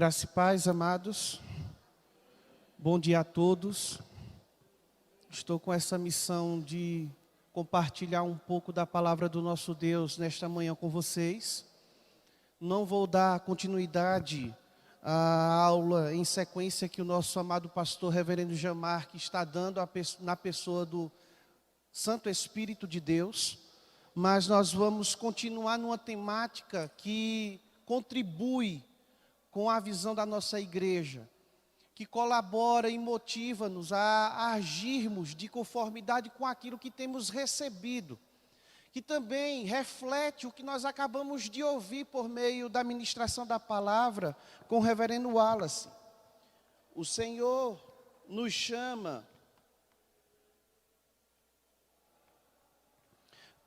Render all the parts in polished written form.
Graça e paz, amados. Bom dia a todos. Estou com essa missão de compartilhar um pouco da palavra do nosso Deus nesta manhã com vocês. Não vou dar continuidade à aula em sequência que o nosso amado pastor reverendo Jamar que está dando na pessoa do Santo Espírito de Deus, mas nós vamos continuar numa temática que contribui com a visão da nossa igreja, que colabora e motiva-nos a agirmos de conformidade com aquilo que temos recebido, que também reflete o que nós acabamos de ouvir por meio da ministração da palavra com o reverendo Wallace. O Senhor nos chama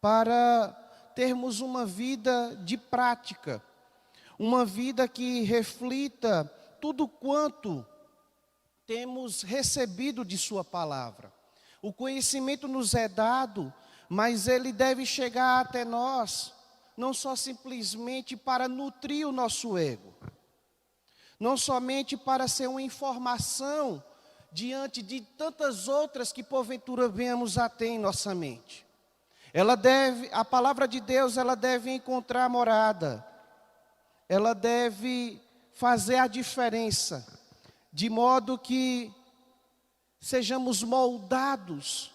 para termos uma vida de prática, uma vida que reflita tudo quanto temos recebido de sua palavra. O conhecimento nos é dado, mas ele deve chegar até nós, não só simplesmente para nutrir o nosso ego, não somente para ser uma informação diante de tantas outras que porventura venhamos a ter em nossa mente. A palavra de Deus, ela deve encontrar morada, ela deve fazer a diferença, de modo que sejamos moldados,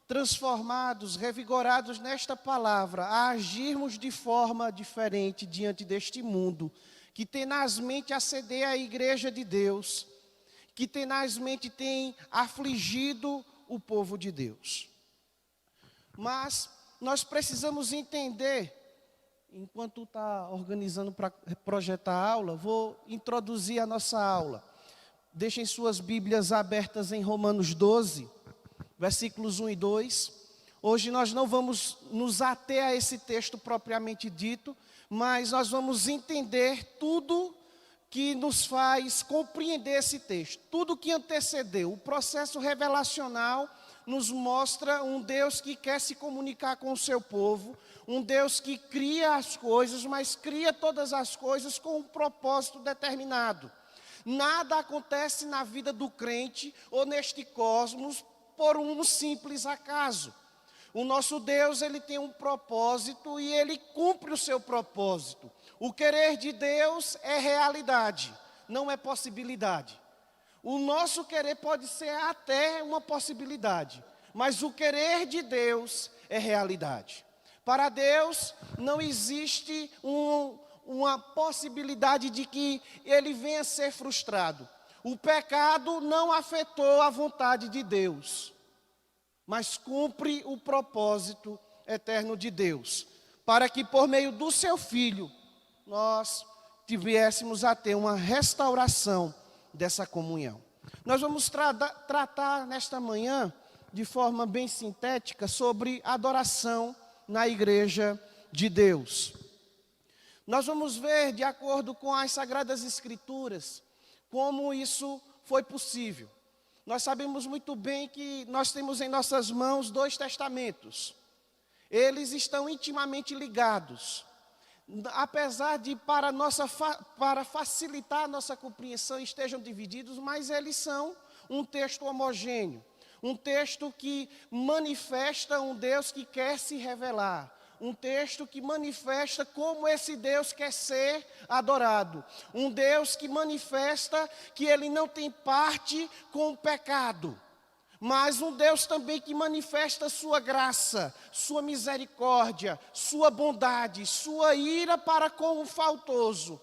transformados, revigorados nesta palavra, a agirmos de forma diferente diante deste mundo, que tenazmente assedia a igreja de Deus, que tenazmente tem afligido o povo de Deus. Mas nós precisamos entender, enquanto está organizando para projetar a aula, vou introduzir a nossa aula. Deixem suas Bíblias abertas em Romanos 12, versículos 1 e 2. Hoje nós não vamos nos ater a esse texto propriamente dito, mas nós vamos entender tudo que nos faz compreender esse texto. Tudo que antecedeu, o processo revelacional nos mostra um Deus que quer se comunicar com o seu povo, um Deus que cria as coisas, mas cria todas as coisas com um propósito determinado. Nada acontece na vida do crente ou neste cosmos por um simples acaso. O nosso Deus, ele tem um propósito e ele cumpre o seu propósito. O querer de Deus é realidade, não é possibilidade. O nosso querer pode ser até uma possibilidade, mas o querer de Deus é realidade. Para Deus não existe uma possibilidade de que ele venha a ser frustrado. O pecado não afetou a vontade de Deus, mas cumpre o propósito eterno de Deus, para que por meio do seu Filho nós tivéssemos a ter uma restauração dessa comunhão. Nós vamos tratar nesta manhã, de forma bem sintética, sobre adoração na igreja de Deus. Nós vamos ver, de acordo com as Sagradas Escrituras, como isso foi possível. Nós sabemos muito bem que nós temos em nossas mãos 2 testamentos. Eles estão intimamente ligados. Apesar de, para facilitar a nossa compreensão, estejam divididos, mas eles são um texto homogêneo. Um texto que manifesta um Deus que quer se revelar. Um texto que manifesta como esse Deus quer ser adorado. Um Deus que manifesta que ele não tem parte com o pecado. Mas um Deus também que manifesta sua graça, sua misericórdia, sua bondade, sua ira para com o faltoso.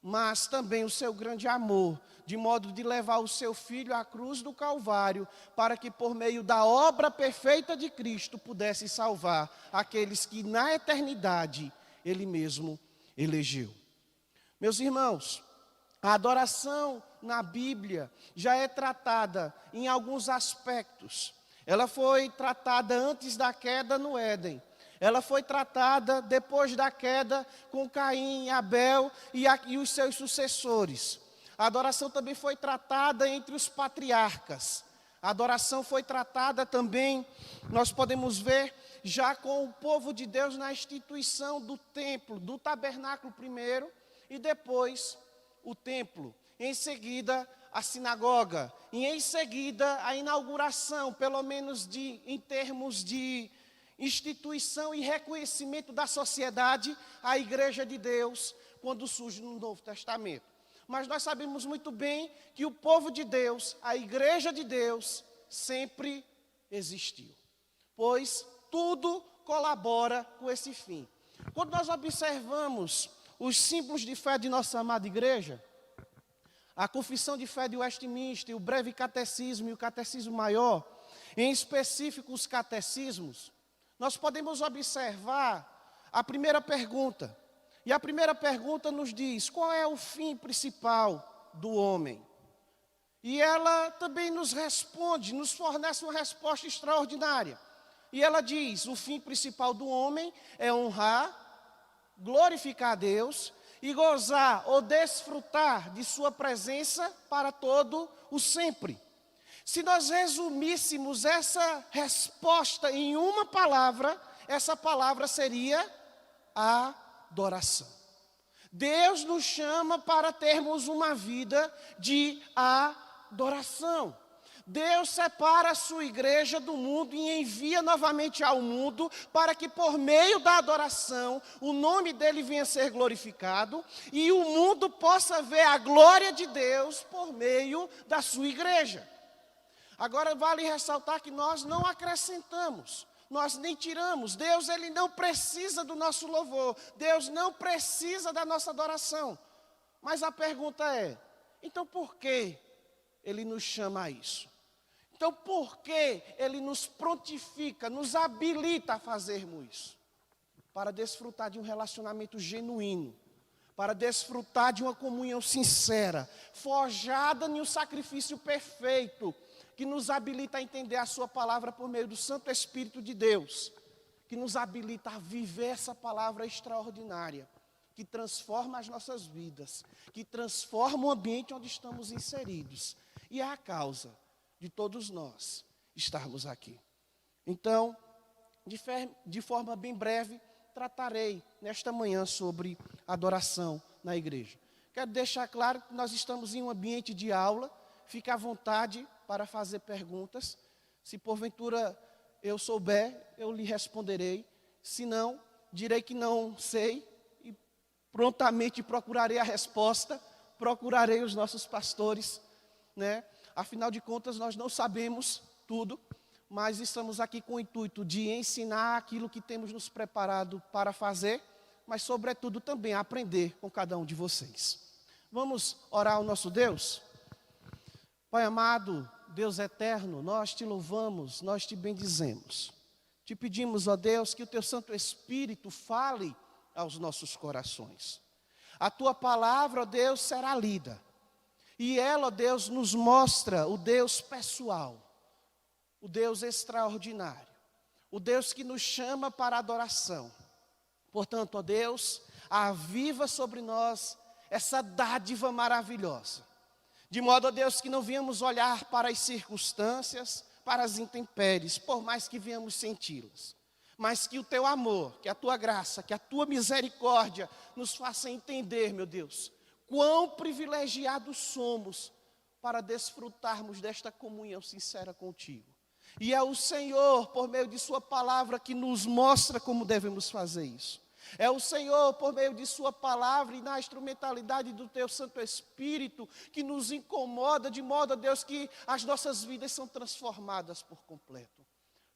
Mas também o seu grande amor, de modo de levar o seu Filho à cruz do Calvário, para que por meio da obra perfeita de Cristo pudesse salvar aqueles que na eternidade Ele mesmo elegeu. Meus irmãos, a adoração na Bíblia já é tratada em alguns aspectos. Ela foi tratada antes da queda no Éden. Ela foi tratada depois da queda com Caim, Abel e os seus sucessores. A adoração também foi tratada entre os patriarcas. A adoração foi tratada também, nós podemos ver, já com o povo de Deus na instituição do templo, do tabernáculo primeiro, e depois o templo, em seguida a sinagoga, e em seguida a inauguração, pelo menos em termos de instituição e reconhecimento da sociedade, a Igreja de Deus, quando surge no Novo Testamento. Mas nós sabemos muito bem que o povo de Deus, a Igreja de Deus, sempre existiu, pois tudo colabora com esse fim. Quando nós observamos os símbolos de fé de nossa amada igreja, a Confissão de Fé de Westminster, o Breve Catecismo e o Catecismo Maior, em específico os catecismos, nós podemos observar a primeira pergunta. E a primeira pergunta nos diz: qual é o fim principal do homem? E ela também nos responde, nos fornece uma resposta extraordinária. E ela diz: o fim principal do homem é honrar, glorificar a Deus e gozar ou desfrutar de sua presença para todo o sempre. Se nós resumíssemos essa resposta em uma palavra, essa palavra seria adoração. Deus nos chama para termos uma vida de adoração. Deus separa a sua igreja do mundo e envia novamente ao mundo para que por meio da adoração o nome dele venha a ser glorificado e o mundo possa ver a glória de Deus por meio da sua igreja. Agora vale ressaltar que nós não acrescentamos, nós nem tiramos. Deus, ele não precisa do nosso louvor, Deus não precisa da nossa adoração. Mas a pergunta é: então por que ele nos chama a isso? Então por que ele nos prontifica, nos habilita a fazermos isso? Para desfrutar de um relacionamento genuíno, para desfrutar de uma comunhão sincera, forjada em um sacrifício perfeito, que nos habilita a entender a sua palavra por meio do Santo Espírito de Deus, que nos habilita a viver essa palavra extraordinária, que transforma as nossas vidas, que transforma o ambiente onde estamos inseridos, e é a causa de todos nós estarmos aqui. Então, de forma bem breve, tratarei nesta manhã sobre adoração na igreja. Quero deixar claro que nós estamos em um ambiente de aula, fique à vontade para fazer perguntas. Se porventura eu souber, eu lhe responderei. Se não, direi que não sei e prontamente procurarei a resposta, procurarei os nossos pastores, né? Afinal de contas, nós não sabemos tudo, mas estamos aqui com o intuito de ensinar aquilo que temos nos preparado para fazer, mas sobretudo também aprender com cada um de vocês. Vamos orar ao nosso Deus? Pai amado, Deus eterno, nós te louvamos, nós te bendizemos. Te pedimos, ó Deus, que o teu Santo Espírito fale aos nossos corações. A tua palavra, ó Deus, será lida. E ela, ó Deus, nos mostra o Deus pessoal, o Deus extraordinário, o Deus que nos chama para a adoração. Portanto, ó Deus, aviva sobre nós essa dádiva maravilhosa. De modo, ó Deus, que não venhamos olhar para as circunstâncias, para as intempéries, por mais que venhamos senti-las. Mas que o teu amor, que a tua graça, que a tua misericórdia nos faça entender, meu Deus, quão privilegiados somos para desfrutarmos desta comunhão sincera contigo. E é o Senhor, por meio de sua palavra, que nos mostra como devemos fazer isso. É o Senhor, por meio de sua palavra e na instrumentalidade do teu Santo Espírito, que nos incomoda de modo, a Deus, que as nossas vidas são transformadas por completo.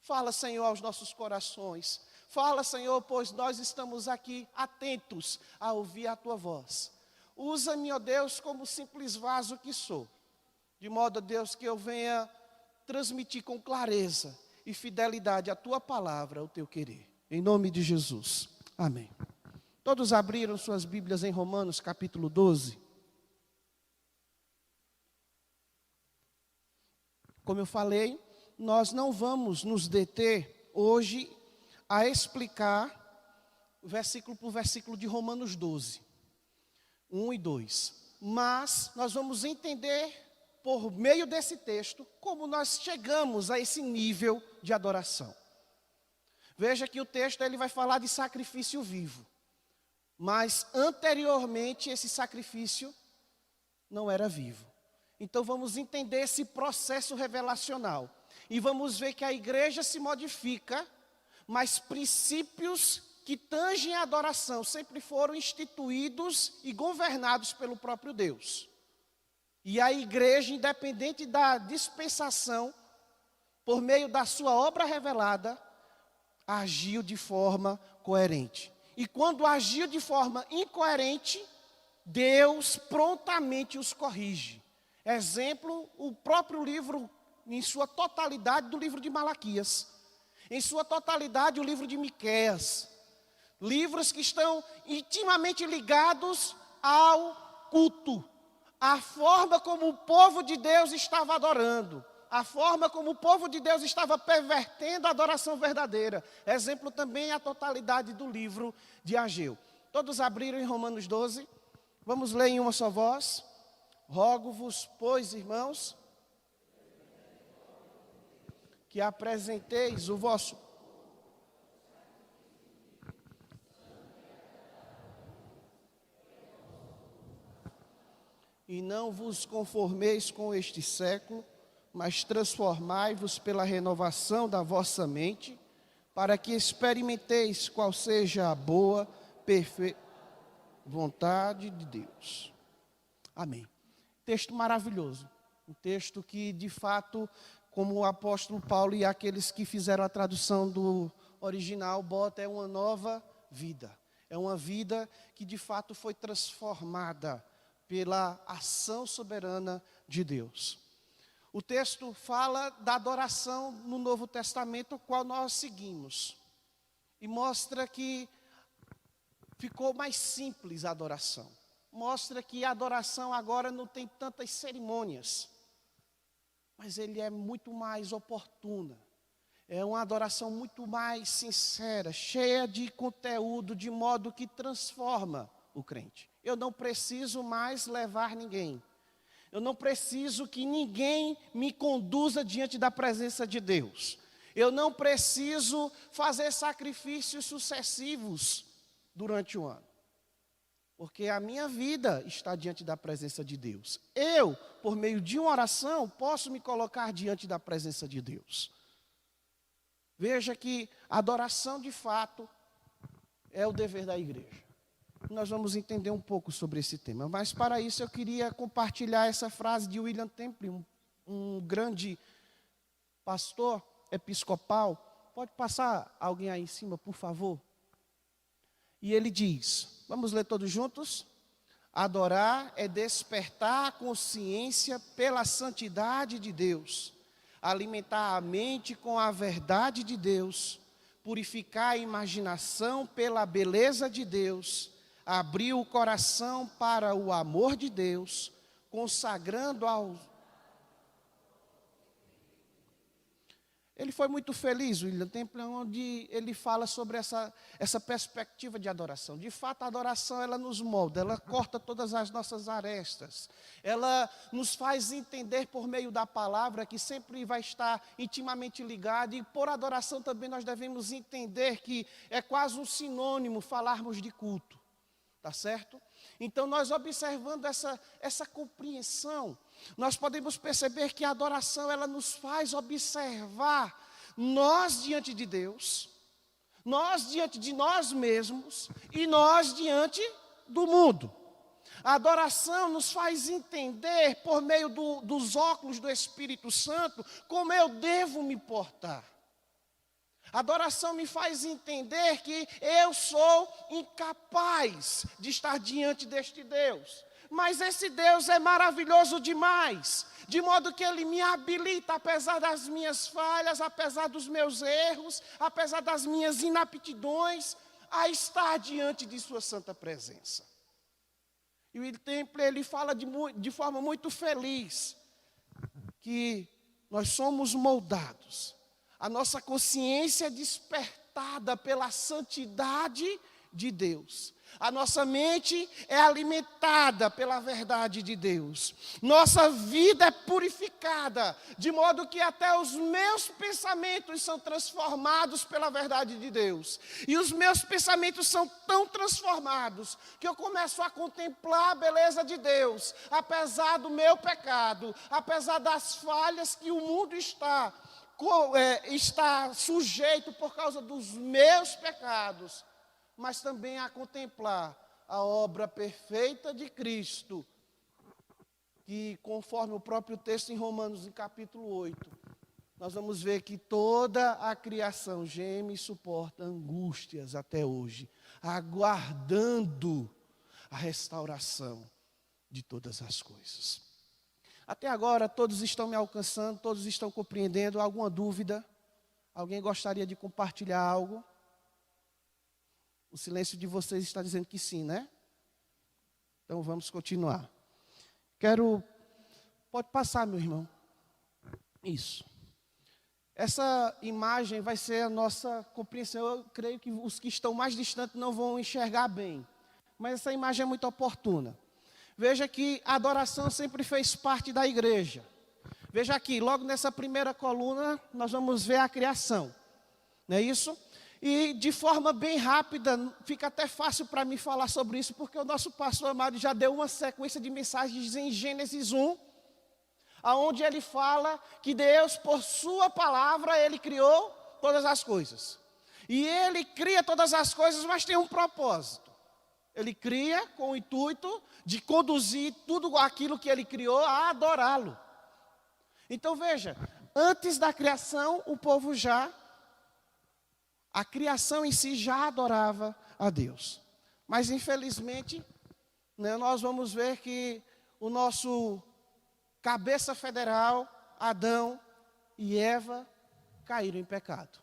Fala, Senhor, aos nossos corações. Fala, Senhor, pois nós estamos aqui atentos a ouvir a tua voz. Usa-me, ó Deus, como simples vaso que sou, de modo, ó Deus, que eu venha transmitir com clareza e fidelidade a tua palavra, o teu querer. Em nome de Jesus. Amém. Todos abriram suas Bíblias em Romanos capítulo 12. Como eu falei, nós não vamos nos deter hoje a explicar versículo por versículo de Romanos 12, 1 e 2. Mas nós vamos entender, por meio desse texto, como nós chegamos a esse nível de adoração. Veja que o texto ele vai falar de sacrifício vivo. Mas anteriormente esse sacrifício não era vivo. Então vamos entender esse processo revelacional. E vamos ver que a igreja se modifica, mas princípios que tangem a adoração sempre foram instituídos e governados pelo próprio Deus. E a igreja, independente da dispensação, por meio da sua obra revelada, agiu de forma coerente. E quando agiu de forma incoerente, Deus prontamente os corrige. Exemplo, o próprio livro, em sua totalidade, do livro de Malaquias. Em sua totalidade, o livro de Miqueias. Livros que estão intimamente ligados ao culto. A forma como o povo de Deus estava adorando. A forma como o povo de Deus estava pervertendo a adoração verdadeira. Exemplo também a totalidade do livro de Ageu. Todos abriram em Romanos 12. Vamos ler em uma só voz. Rogo-vos, pois, irmãos, que apresenteis o vosso e não vos conformeis com este século, mas transformai-vos pela renovação da vossa mente, para que experimenteis qual seja a boa, perfeita vontade de Deus. Amém. Texto maravilhoso. Um texto que, de fato, como o apóstolo Paulo e aqueles que fizeram a tradução do original, bota, é uma nova vida. É uma vida que, de fato, foi transformada pela ação soberana de Deus. O texto fala da adoração no Novo Testamento, o qual nós seguimos. E mostra que ficou mais simples a adoração. Mostra que a adoração agora não tem tantas cerimônias. Mas ele é muito mais oportuna. É uma adoração muito mais sincera, cheia de conteúdo, de modo que transforma o crente. Eu não preciso mais levar ninguém. Eu não preciso que ninguém me conduza diante da presença de Deus. Eu não preciso fazer sacrifícios sucessivos durante o ano. Porque a minha vida está diante da presença de Deus. Eu, por meio de uma oração, posso me colocar diante da presença de Deus. Veja que a adoração, de fato, é o dever da igreja. Nós vamos entender um pouco sobre esse tema. Mas, para isso, eu queria compartilhar essa frase de William Temple, um grande pastor episcopal. Pode passar alguém aí em cima, por favor? E ele diz, vamos ler todos juntos? Adorar é despertar a consciência pela santidade de Deus, alimentar a mente com a verdade de Deus, purificar a imaginação pela beleza de Deus, abrir o coração para o amor de Deus, consagrando ao... Ele foi muito feliz, William Temple, onde ele fala sobre essa perspectiva de adoração. De fato, a adoração, ela nos molda, ela corta todas as nossas arestas. Ela nos faz entender por meio da palavra, que sempre vai estar intimamente ligada. E por adoração também nós devemos entender que é quase um sinônimo falarmos de culto. Tá certo? Então, nós observando essa compreensão, nós podemos perceber que a adoração, ela nos faz observar nós diante de Deus, nós diante de nós mesmos e nós diante do mundo. A adoração nos faz entender, por meio dos óculos do Espírito Santo, como eu devo me portar. A adoração me faz entender que eu sou incapaz de estar diante deste Deus. Mas esse Deus é maravilhoso demais, de modo que Ele me habilita, apesar das minhas falhas, apesar dos meus erros, apesar das minhas inaptidões, a estar diante de Sua santa presença. E o Temple, ele fala de forma muito feliz, que nós somos moldados. A nossa consciência é despertada pela santidade de Deus. A nossa mente é alimentada pela verdade de Deus. Nossa vida é purificada, de modo que até os meus pensamentos são transformados pela verdade de Deus. E os meus pensamentos são tão transformados que eu começo a contemplar a beleza de Deus, apesar do meu pecado, apesar das falhas que o mundo está sujeito por causa dos meus pecados, mas também a contemplar a obra perfeita de Cristo, que conforme o próprio texto em Romanos, em capítulo 8, nós vamos ver que toda a criação geme e suporta angústias até hoje, aguardando a restauração de todas as coisas. Até agora, todos estão me alcançando, todos estão compreendendo. Alguma dúvida? Alguém gostaria de compartilhar algo? O silêncio de vocês está dizendo que sim, né? Então vamos continuar. Pode passar, meu irmão. Isso. Essa imagem vai ser a nossa compreensão. Eu creio que os que estão mais distantes não vão enxergar bem. Mas essa imagem é muito oportuna. Veja que a adoração sempre fez parte da igreja. Veja aqui, logo nessa primeira coluna, nós vamos ver a criação. Não é isso? E de forma bem rápida, fica até fácil para mim falar sobre isso, porque o nosso pastor amado já deu uma sequência de mensagens em Gênesis 1, onde ele fala que Deus, por sua palavra, ele criou todas as coisas. E ele cria todas as coisas, mas tem um propósito. Ele cria com o intuito de conduzir tudo aquilo que ele criou a adorá-lo. Então veja, antes da criação, a criação em si já adorava a Deus. Mas infelizmente, né, nós vamos ver que o nosso cabeça federal, Adão e Eva, caíram em pecado.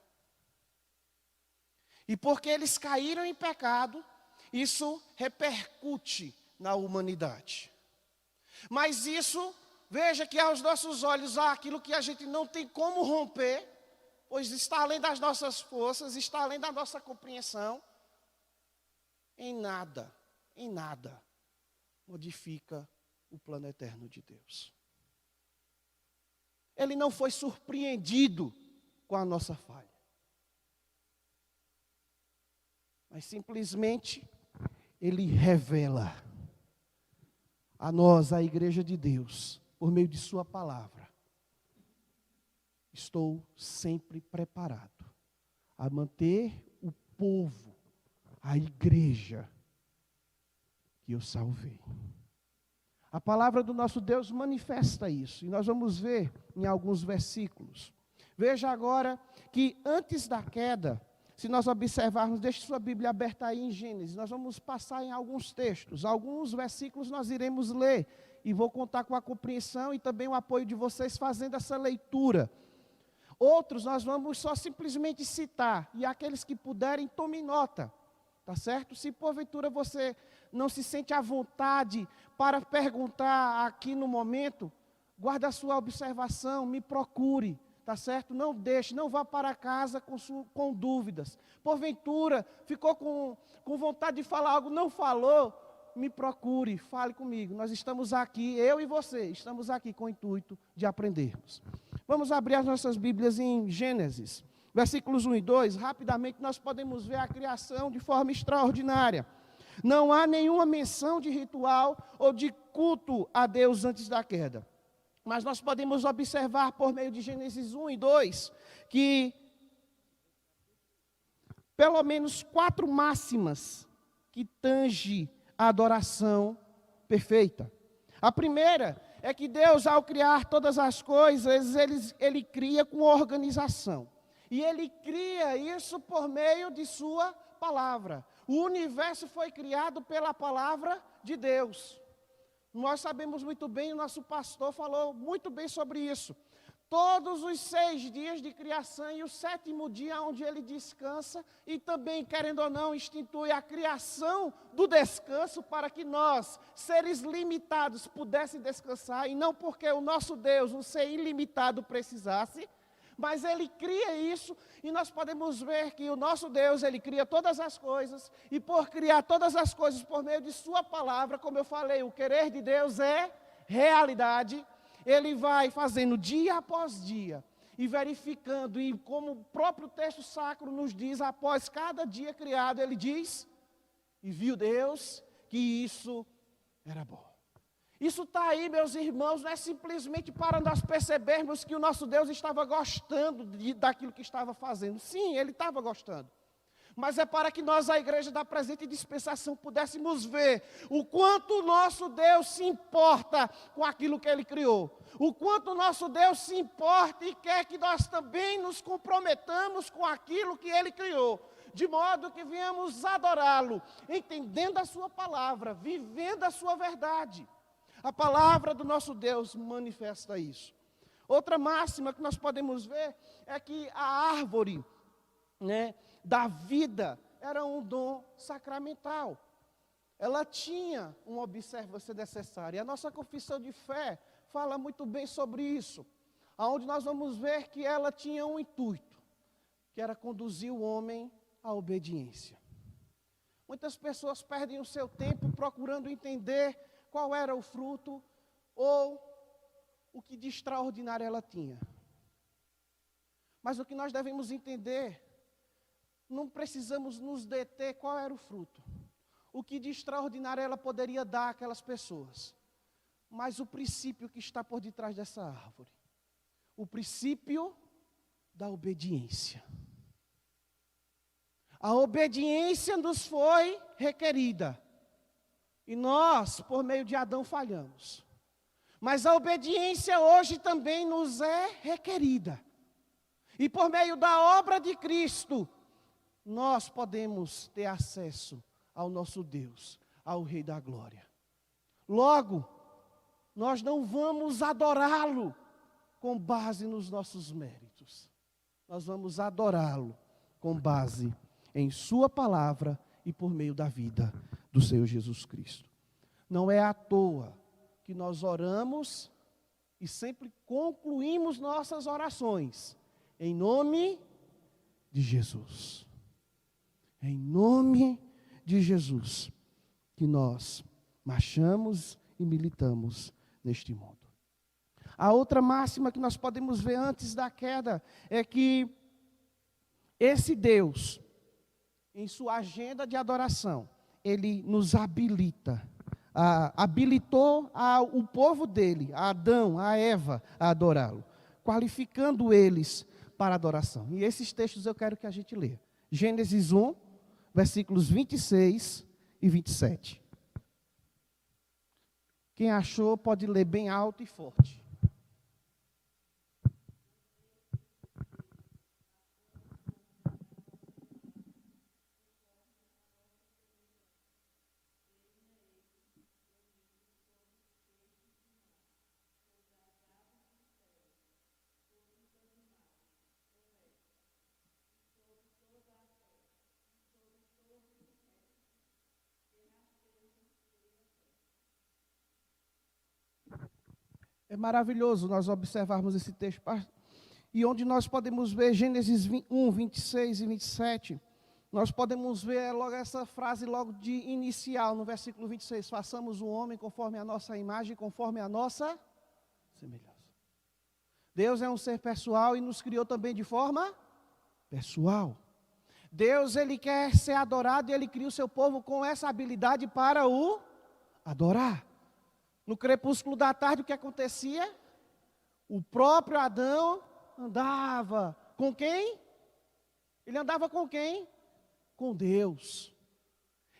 E porque eles caíram em pecado, isso repercute na humanidade. Mas isso, veja que aos nossos olhos há aquilo que a gente não tem como romper, pois está além das nossas forças, está além da nossa compreensão. Em nada modifica o plano eterno de Deus. Ele não foi surpreendido com a nossa falha, mas simplesmente ele revela a nós, a igreja de Deus, por meio de sua palavra. Estou sempre preparado a manter o povo, a igreja que eu salvei. A palavra do nosso Deus manifesta isso, e nós vamos ver em alguns versículos. Veja agora que antes da queda, se nós observarmos, deixe sua Bíblia aberta aí em Gênesis, nós vamos passar em alguns textos, alguns versículos nós iremos ler, e vou contar com a compreensão e também o apoio de vocês fazendo essa leitura. Outros nós vamos só simplesmente citar, e aqueles que puderem, tomem nota, tá certo? Se porventura você não se sente à vontade para perguntar aqui no momento, guarde a sua observação, me procure. Tá certo? Não deixe, não vá para casa com dúvidas. Porventura, ficou com vontade de falar algo, não falou, me procure, fale comigo. Nós estamos aqui, eu e você, estamos aqui com o intuito de aprendermos. Vamos abrir as nossas Bíblias em Gênesis, versículos 1 e 2. Rapidamente nós podemos ver a criação de forma extraordinária. Não há nenhuma menção de ritual ou de culto a Deus antes da queda. Mas nós podemos observar por meio de Gênesis 1 e 2, que pelo menos 4 máximas que tangem a adoração perfeita. A primeira é que Deus, ao criar todas as coisas, Ele cria com organização. E Ele cria isso por meio de sua palavra. O universo foi criado pela palavra de Deus. Nós sabemos muito bem, o nosso pastor falou muito bem sobre isso. Todos os 6 dias de criação e o 7º dia onde ele descansa, e também, querendo ou não, institui a criação do descanso para que nós, seres limitados, pudéssemos descansar, e não porque o nosso Deus, um ser ilimitado, precisasse, Mas Ele cria isso, e nós podemos ver que o nosso Deus, Ele cria todas as coisas, e por criar todas as coisas por meio de sua palavra, como eu falei, o querer de Deus é realidade. Ele vai fazendo dia após dia, e verificando, e como o próprio texto sacro nos diz, após cada dia criado, Ele diz, e viu Deus que isso era bom. Isso está aí, meus irmãos, não é simplesmente para nós percebermos que o nosso Deus estava gostando daquilo que estava fazendo. Sim, Ele estava gostando. Mas é para que nós, a igreja da presente dispensação, pudéssemos ver o quanto o nosso Deus se importa com aquilo que Ele criou. O quanto o nosso Deus se importa e quer que nós também nos comprometamos com aquilo que Ele criou. De modo que venhamos adorá-lo, entendendo a sua palavra, vivendo a sua verdade. A palavra do nosso Deus manifesta isso. Outra máxima que nós podemos ver é que a árvore, da vida era um dom sacramental. Ela tinha uma observância necessária. A nossa confissão de fé fala muito bem sobre isso, aonde nós vamos ver que ela tinha um intuito, que era conduzir o homem à obediência. Muitas pessoas perdem o seu tempo procurando entender qual era o fruto ou o que de extraordinário ela tinha. Mas o que nós devemos entender, não precisamos nos deter qual era o fruto, o que de extraordinário ela poderia dar àquelas pessoas, mas o princípio que está por detrás dessa árvore, o princípio da obediência. A obediência nos foi requerida. E nós, por meio de Adão, falhamos. Mas a obediência hoje também nos é requerida. E por meio da obra de Cristo, nós podemos ter acesso ao nosso Deus, ao Rei da Glória. Logo, nós não vamos adorá-lo com base nos nossos méritos. Nós vamos adorá-lo com base em sua palavra e por meio da vida do Senhor Jesus Cristo. Não é à toa que nós oramos e sempre concluímos nossas orações em nome de Jesus. Em nome de Jesus que nós marchamos e militamos neste mundo. A outra máxima que nós podemos ver antes da queda é que esse Deus, em sua agenda de adoração, Ele nos habilitou o povo dele, a Adão, a Eva, a adorá-lo, qualificando eles para a adoração. E esses textos eu quero que a gente leia. Gênesis 1, versículos 26 e 27. Quem achou pode ler bem alto e forte. É maravilhoso nós observarmos esse texto, e onde nós podemos ver Gênesis 1, 26 e 27, nós podemos ver logo essa frase logo de inicial, no versículo 26, façamos o homem conforme a nossa imagem, conforme a nossa semelhança. Deus é um ser pessoal e nos criou também de forma pessoal. Deus, Ele quer ser adorado e Ele cria o seu povo com essa habilidade para o adorar. No crepúsculo da tarde, o que acontecia? O próprio Adão andava com quem? Ele andava com quem? Com Deus.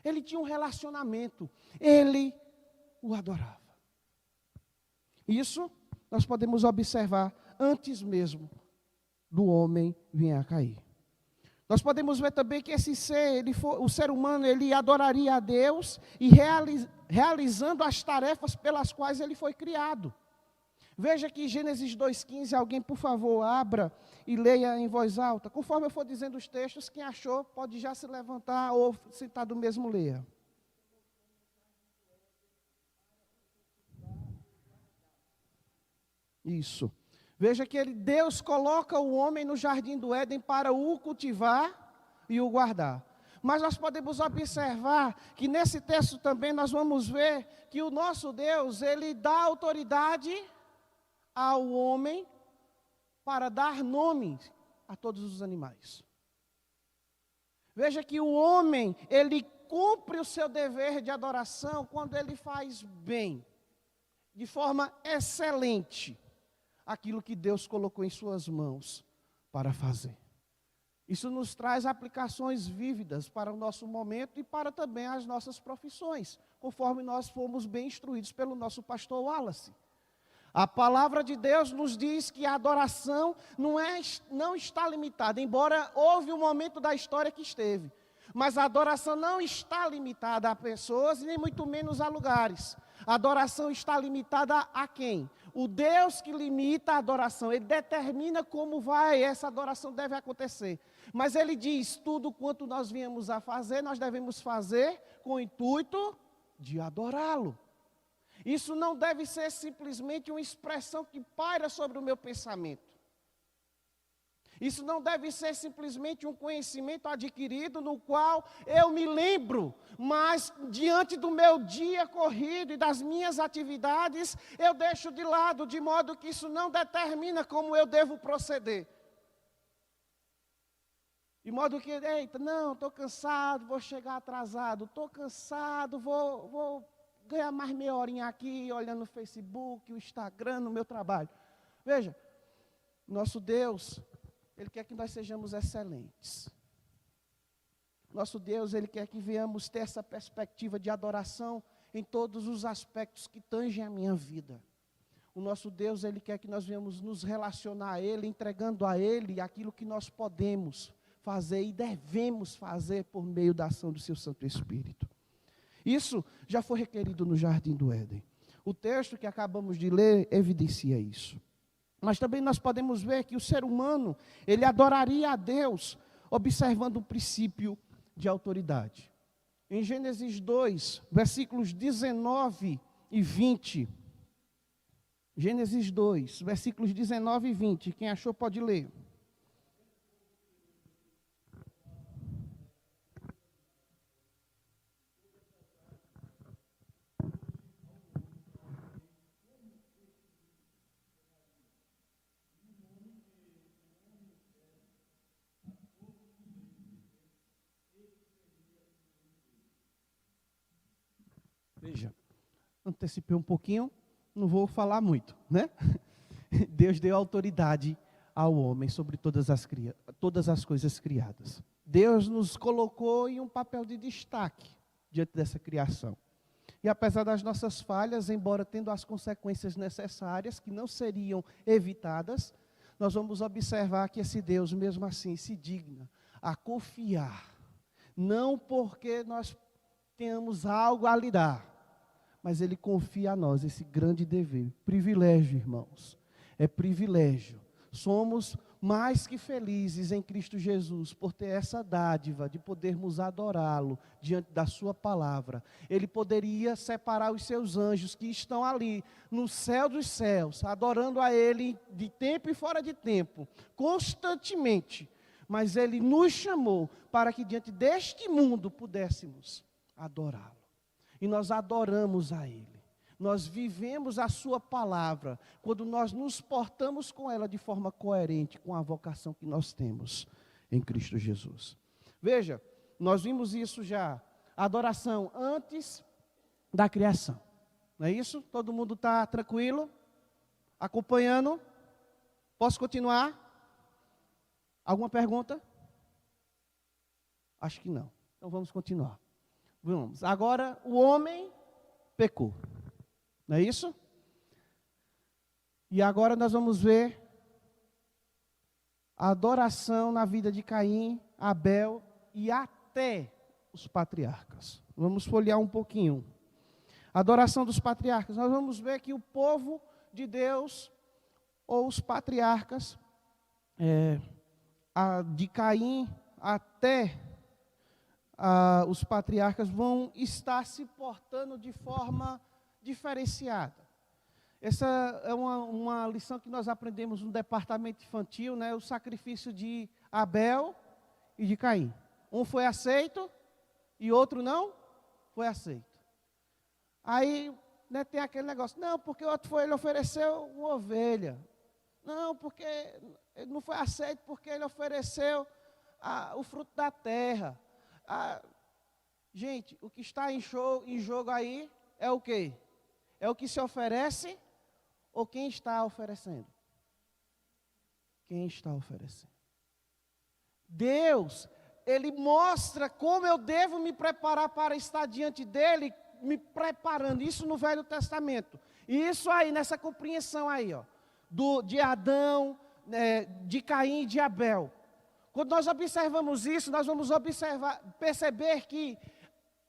Ele tinha um relacionamento. Ele o adorava. Isso nós podemos observar antes mesmo do homem vir a cair. Nós podemos ver também que esse ser, o ser humano, ele adoraria a Deus e realizando as tarefas pelas quais ele foi criado. Veja que Gênesis 2,15, alguém por favor abra e leia em voz alta. Conforme eu for dizendo os textos, quem achou pode já se levantar ou sentado mesmo leia. Isso. Veja que Deus coloca o homem no jardim do Éden para o cultivar e o guardar. Mas nós podemos observar que nesse texto também nós vamos ver que o nosso Deus, ele dá autoridade ao homem para dar nome a todos os animais. Veja que o homem, ele cumpre o seu dever de adoração quando ele faz bem, de forma excelente, aquilo que Deus colocou em suas mãos para fazer. Isso nos traz aplicações vívidas para o nosso momento e para também as nossas profissões, conforme nós fomos bem instruídos pelo nosso pastor Wallace. A palavra de Deus nos diz que a adoração não está limitada, embora houve um momento da história que esteve. Mas a adoração não está limitada a pessoas, nem muito menos a lugares. A adoração está limitada a quem? O Deus que limita a adoração, Ele determina como essa adoração deve acontecer. Mas Ele diz, tudo quanto nós viemos a fazer, nós devemos fazer com o intuito de adorá-lo. Isso não deve ser simplesmente uma expressão que paira sobre o meu pensamento. Isso não deve ser simplesmente um conhecimento adquirido no qual eu me lembro, mas diante do meu dia corrido e das minhas atividades, eu deixo de lado, de modo que isso não determina como eu devo proceder. De modo que, eita, não, estou cansado, vou chegar atrasado, estou cansado, vou ganhar mais meia horinha aqui, olhando o Facebook, o Instagram, no meu trabalho. Veja, nosso Deus, Ele quer que nós sejamos excelentes. Nosso Deus, Ele quer que venhamos ter essa perspectiva de adoração em todos os aspectos que tangem a minha vida. O nosso Deus, Ele quer que nós venhamos nos relacionar a Ele, entregando a Ele aquilo que nós podemos fazer e devemos fazer por meio da ação do Seu Santo Espírito. Isso já foi requerido no Jardim do Éden. O texto que acabamos de ler evidencia isso. Mas também nós podemos ver que o ser humano, ele adoraria a Deus, observando o princípio de autoridade. Em Gênesis 2, versículos 19 e 20. Gênesis 2, versículos 19 e 20. Quem achou pode ler. Veja, antecipei um pouquinho, não vou falar muito, né? Deus deu autoridade ao homem sobre todas as coisas criadas. Deus nos colocou em um papel de destaque diante dessa criação. E apesar das nossas falhas, embora tendo as consequências necessárias, que não seriam evitadas, nós vamos observar que esse Deus, mesmo assim, se digna a confiar, não porque nós tenhamos algo a lhe dar, mas Ele confia a nós esse grande dever. Privilégio, irmãos, é privilégio. Somos mais que felizes em Cristo Jesus por ter essa dádiva de podermos adorá-lo diante da sua palavra. Ele poderia separar os seus anjos que estão ali no céu dos céus, adorando a Ele de tempo e fora de tempo, constantemente. Mas Ele nos chamou para que diante deste mundo pudéssemos adorá-lo. E nós adoramos a Ele. Nós vivemos a sua palavra quando nós nos portamos com ela de forma coerente com a vocação que nós temos em Cristo Jesus. Veja, nós vimos isso já, adoração antes da criação. Não é isso? Todo mundo está tranquilo? Acompanhando? Posso continuar? Alguma pergunta? Acho que não. Então vamos continuar. Vamos. Agora o homem pecou. Não é isso? E agora nós vamos ver a adoração na vida de Caim, Abel e até os patriarcas. Vamos folhear um pouquinho. A adoração dos patriarcas. Nós vamos ver que o povo de Deus, ou os patriarcas, de Caim até os patriarcas, vão estar se portando de forma diferenciada. Essa é uma lição que nós aprendemos no departamento infantil, né? O sacrifício de Abel e de Caim. Um foi aceito e outro não foi aceito. Aí, né, tem aquele negócio, não, porque o outro ele ofereceu uma ovelha. Não, porque ele não foi aceito porque ele ofereceu o fruto da terra. Gente, o que está em jogo aí é o quê? É o que se oferece ou quem está oferecendo? Quem está oferecendo? Deus, Ele mostra como eu devo me preparar para estar diante dEle, me preparando, isso no Velho Testamento. E isso aí, nessa compreensão aí, ó, de Adão, de Caim e de Abel. Quando nós observamos isso, nós vamos perceber que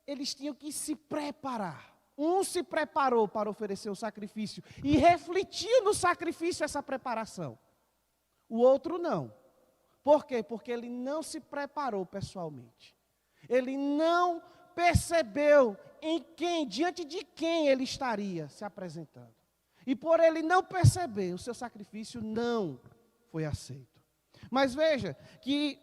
eles tinham que se preparar. Um se preparou para oferecer o sacrifício e refletiu no sacrifício essa preparação. O outro não. Por quê? Porque ele não se preparou pessoalmente. Ele não percebeu diante de quem ele estaria se apresentando. E por ele não perceber, o seu sacrifício não foi aceito. Mas veja que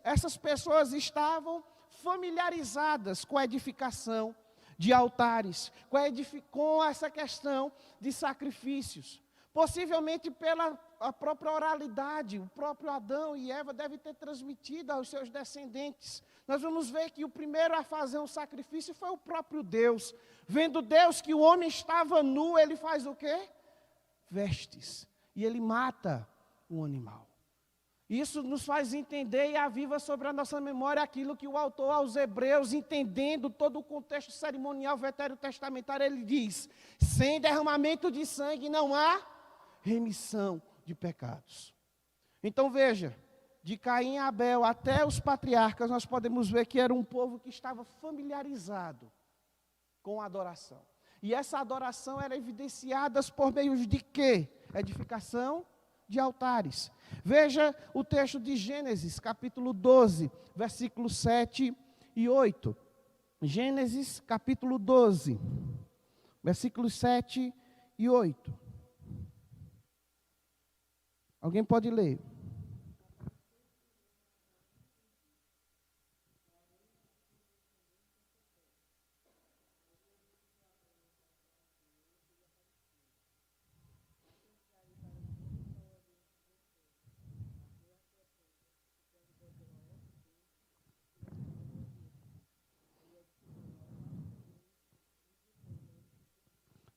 essas pessoas estavam familiarizadas com a edificação de altares, com essa questão de sacrifícios. Possivelmente pela a própria oralidade, o próprio Adão e Eva devem ter transmitido aos seus descendentes. Nós vamos ver que o primeiro a fazer um sacrifício foi o próprio Deus. Vendo Deus que o homem estava nu, ele faz o quê? Vestes. E ele mata o animal. Isso nos faz entender e aviva sobre a nossa memória aquilo que o autor aos Hebreus, entendendo todo o contexto cerimonial veterotestamentário, ele diz: sem derramamento de sangue não há remissão de pecados. Então veja, de Caim e Abel até os patriarcas, nós podemos ver que era um povo que estava familiarizado com a adoração. E essa adoração era evidenciada por meio de quê? Edificação de altares. Veja o texto de Gênesis, capítulo 12, versículos 7 e 8. Gênesis, capítulo 12, versículos 7 e 8. Alguém pode ler?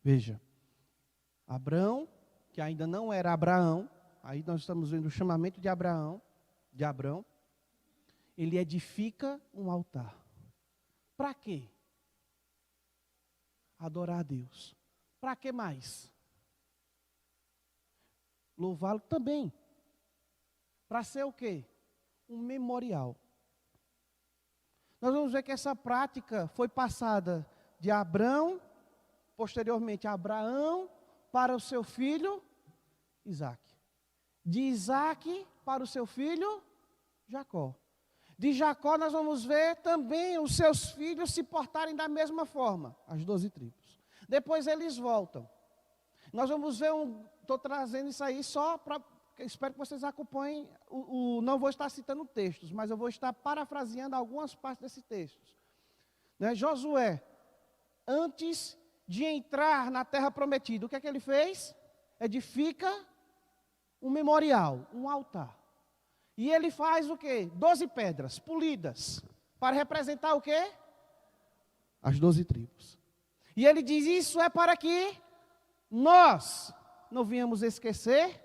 Veja, Abrão, que ainda não era Abraão, aí nós estamos vendo o chamamento de Abrão, ele edifica um altar. Para quê? Adorar a Deus. Para que mais? Louvá-lo também. Para ser o quê? Um memorial. Nós vamos ver que essa prática foi passada de Abrão, posteriormente Abraão, para o seu filho Isaac. De Isaac para o seu filho Jacó. De Jacó nós vamos ver também os seus filhos se portarem da mesma forma, as 12 tribos. Depois eles voltam. Nós vamos ver estou trazendo isso aí só para, espero que vocês acompanhem, não vou estar citando textos, mas eu vou estar parafraseando algumas partes desses textos. Né? Josué, antes de entrar na terra prometida, o que é que ele fez? Edifica um memorial, um altar. E ele faz o quê? 12 pedras polidas, para representar o quê? As 12 tribos. E ele diz, isso é para que nós não venhamos esquecer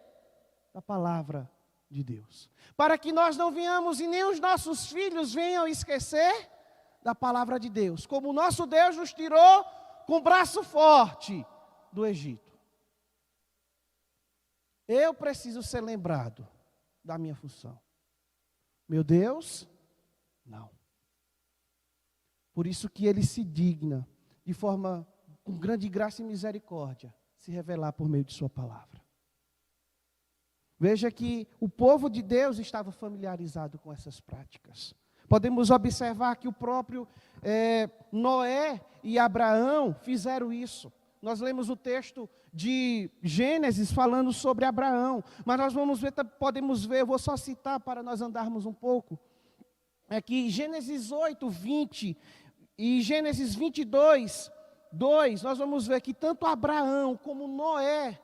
da palavra de Deus. Para que nós não venhamos e nem os nossos filhos venham esquecer da palavra de Deus. Como o nosso Deus nos tirou com braço forte do Egito. Eu preciso ser lembrado da minha função. Meu Deus, não. Por isso que ele se digna, de forma com grande graça e misericórdia, se revelar por meio de sua palavra. Veja que o povo de Deus estava familiarizado com essas práticas. Podemos observar que o próprio Noé e Abraão fizeram isso. nós lemos o texto de Gênesis falando sobre Abraão, mas nós vamos ver, podemos ver, eu vou só citar para nós andarmos um pouco, é que Gênesis 8, 20 e Gênesis 22, 2, nós vamos ver que tanto Abraão como Noé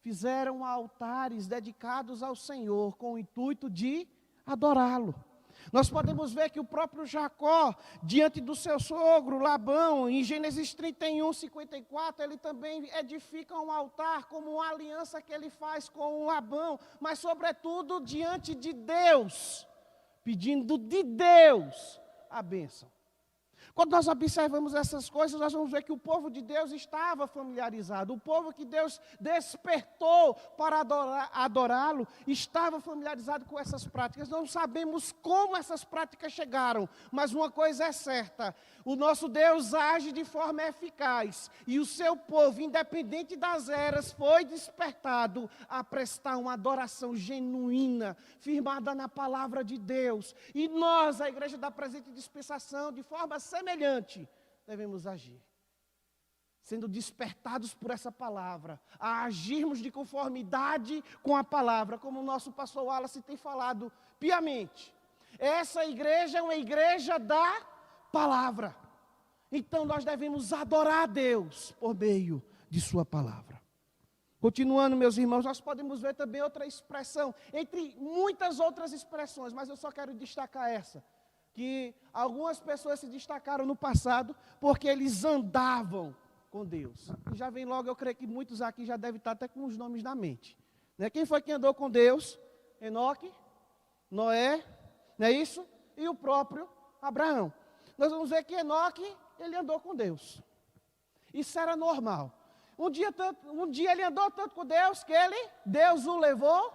fizeram altares dedicados ao Senhor com o intuito de adorá-lo. Nós podemos ver que o próprio Jacó, diante do seu sogro Labão, em Gênesis 31, 54, ele também edifica um altar como uma aliança que ele faz com o Labão, mas sobretudo diante de Deus, pedindo de Deus a bênção. Quando nós observamos essas coisas, nós vamos ver que o povo de Deus estava familiarizado. O povo que Deus despertou para adorá-lo, estava familiarizado com essas práticas. Não sabemos como essas práticas chegaram, mas uma coisa é certa: o nosso Deus age de forma eficaz. E o seu povo, independente das eras, foi despertado a prestar uma adoração genuína, firmada na palavra de Deus. E nós, a Igreja da Presente Dispensação, de forma semelhante, devemos agir, sendo despertados por essa palavra, a agirmos de conformidade com a palavra, como o nosso pastor Wallace tem falado piamente. Essa igreja é uma igreja da palavra. Então nós devemos adorar a Deus por meio de sua palavra. Continuando, meus irmãos, nós podemos ver também outra expressão, entre muitas outras expressões, mas eu só quero destacar essa, que algumas pessoas se destacaram no passado porque eles andavam com Deus. E já vem logo, eu creio que muitos aqui já devem estar até com os nomes na mente. Né? Quem foi que andou com Deus? Enoque, Noé, não é isso? E o próprio Abraão. Nós vamos ver que Enoque, ele andou com Deus. Isso era normal. Um dia ele andou tanto com Deus que Deus o levou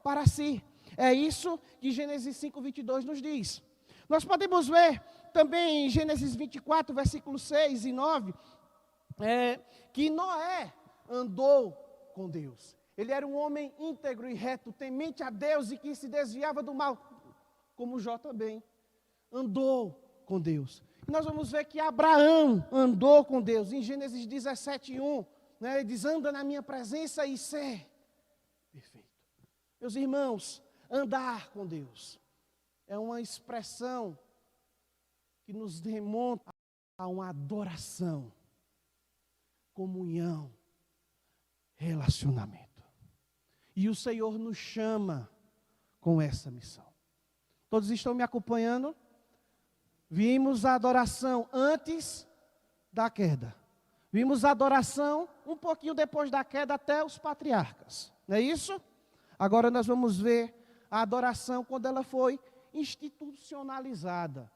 para si. É isso que Gênesis 5, 22 nos diz. Nós podemos ver também em Gênesis 24, versículos 6 e 9, que Noé andou com Deus. Ele era um homem íntegro e reto, temente a Deus e que se desviava do mal, como Jó também andou com Deus. E nós vamos ver que Abraão andou com Deus. Em Gênesis 17, 1, ele diz: anda na minha presença e ser perfeito. Meus irmãos, andar com Deus é uma expressão que nos remonta a uma adoração, comunhão, relacionamento. E o Senhor nos chama com essa missão. Todos estão me acompanhando? Vimos a adoração antes da queda. Vimos a adoração um pouquinho depois da queda até os patriarcas. Não é isso? Agora nós vamos ver a adoração quando ela foi institucionalizada.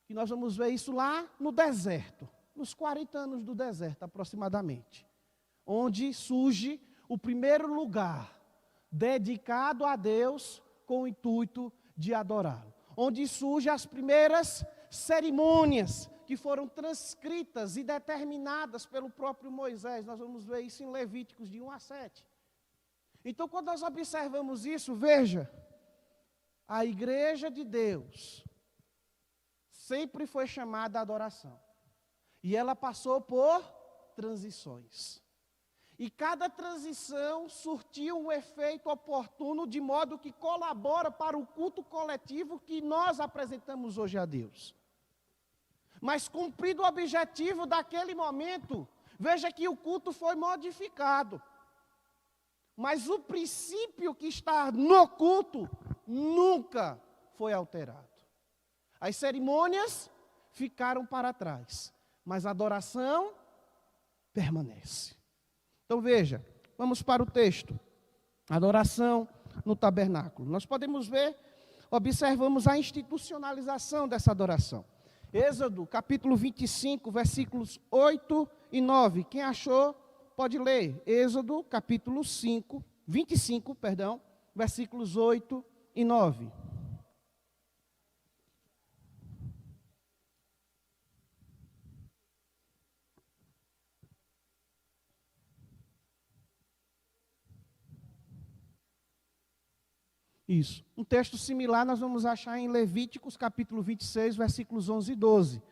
E nós vamos ver isso lá no deserto, nos 40 anos do deserto aproximadamente, onde surge o primeiro lugar dedicado a Deus com o intuito de adorá-lo, onde surgem as primeiras cerimônias que foram transcritas e determinadas pelo próprio Moisés. Nós vamos ver isso em Levíticos de 1 a 7. Então, quando nós observamos isso, veja, a igreja de Deus sempre foi chamada à adoração. E ela passou por transições. E cada transição surtiu um efeito oportuno, de modo que colabora para o culto coletivo que nós apresentamos hoje a Deus. Mas cumprido o objetivo daquele momento, veja que o culto foi modificado. Mas o princípio que está no culto nunca foi alterado. As cerimônias ficaram para trás, mas a adoração permanece. Então veja, vamos para o texto. Adoração no tabernáculo. Nós podemos ver, observamos a institucionalização dessa adoração. Êxodo, capítulo 25, versículos 8 e 9. Quem achou, pode ler. Êxodo, capítulo 25, versículos 8 e 9. Isso. Um texto similar nós vamos achar em Levíticos, capítulo 26, versículos 11 e 12.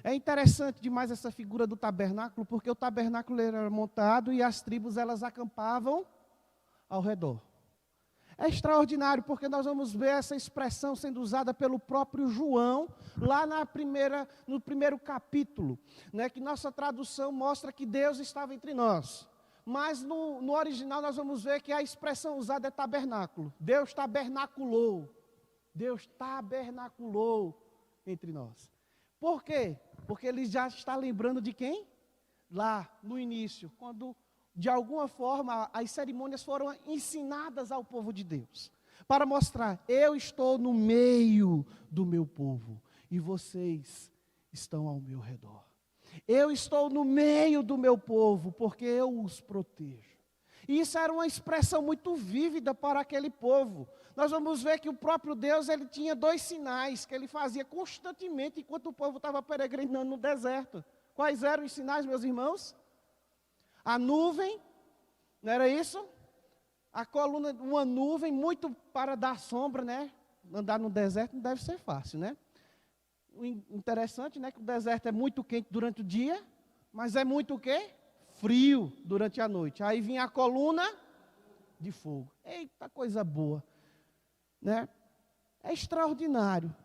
É interessante demais essa figura do tabernáculo, porque o tabernáculo era montado e as tribos elas acampavam ao redor. É extraordinário, porque nós vamos ver essa expressão sendo usada pelo próprio João, lá no primeiro capítulo, né, que nossa tradução mostra que Deus estava entre nós. Mas no original nós vamos ver que a expressão usada é tabernáculo. Deus tabernaculou. Deus tabernaculou entre nós. Por quê? Porque ele já está lembrando de quem? Lá no início, quando de alguma forma as cerimônias foram ensinadas ao povo de Deus. Para mostrar, eu estou no meio do meu povo e vocês estão ao meu redor. Eu estou no meio do meu povo porque eu os protejo. E isso era uma expressão muito vívida para aquele povo. Nós vamos ver que o próprio Deus ele tinha 2 sinais que ele fazia constantemente enquanto o povo estava peregrinando no deserto. Quais eram os sinais, meus irmãos? A nuvem, não era isso? A coluna, uma nuvem muito para dar sombra, né? Andar no deserto não deve ser fácil, né? O interessante, né, que o deserto é muito quente durante o dia, mas é muito o quê? Frio durante a noite. Aí vinha a coluna de fogo. Eita, coisa boa, né? É extraordinário.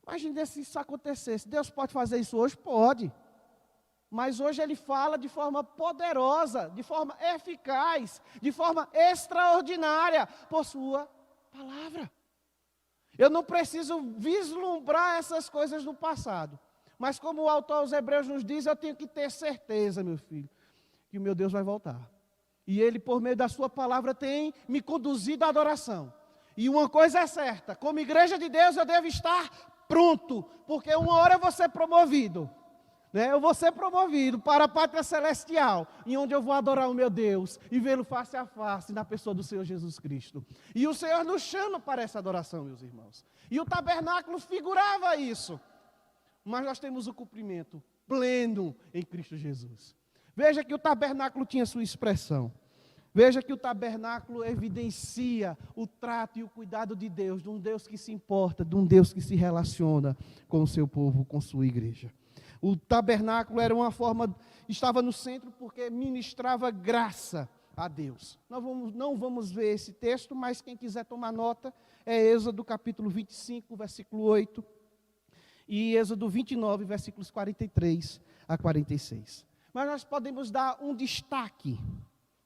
Imagine se isso acontecesse. Deus pode fazer isso hoje? Pode. Mas hoje ele fala de forma poderosa, de forma eficaz, de forma extraordinária, por sua palavra. Eu não preciso vislumbrar essas coisas no passado. Mas como o autor aos Hebreus nos diz, eu tenho que ter certeza, meu filho, que o meu Deus vai voltar. E ele, por meio da sua palavra, tem me conduzido à adoração. E uma coisa é certa, como igreja de Deus eu devo estar pronto, porque uma hora eu vou ser promovido. Eu vou ser promovido para a pátria celestial, em onde eu vou adorar o meu Deus e vê-lo face a face na pessoa do Senhor Jesus Cristo. E o Senhor nos chama para essa adoração, meus irmãos. E o tabernáculo figurava isso. Mas nós temos o cumprimento pleno em Cristo Jesus. Veja que o tabernáculo tinha sua expressão. Veja que o tabernáculo evidencia o trato e o cuidado de Deus, de um Deus que se importa, de um Deus que se relaciona com o seu povo, com sua igreja. O tabernáculo era uma forma, estava no centro porque ministrava graça a Deus. Não vamos ver esse texto, mas quem quiser tomar nota, é Êxodo capítulo 25, versículo 8, e Êxodo 29, versículos 43 a 46. Mas nós podemos dar um destaque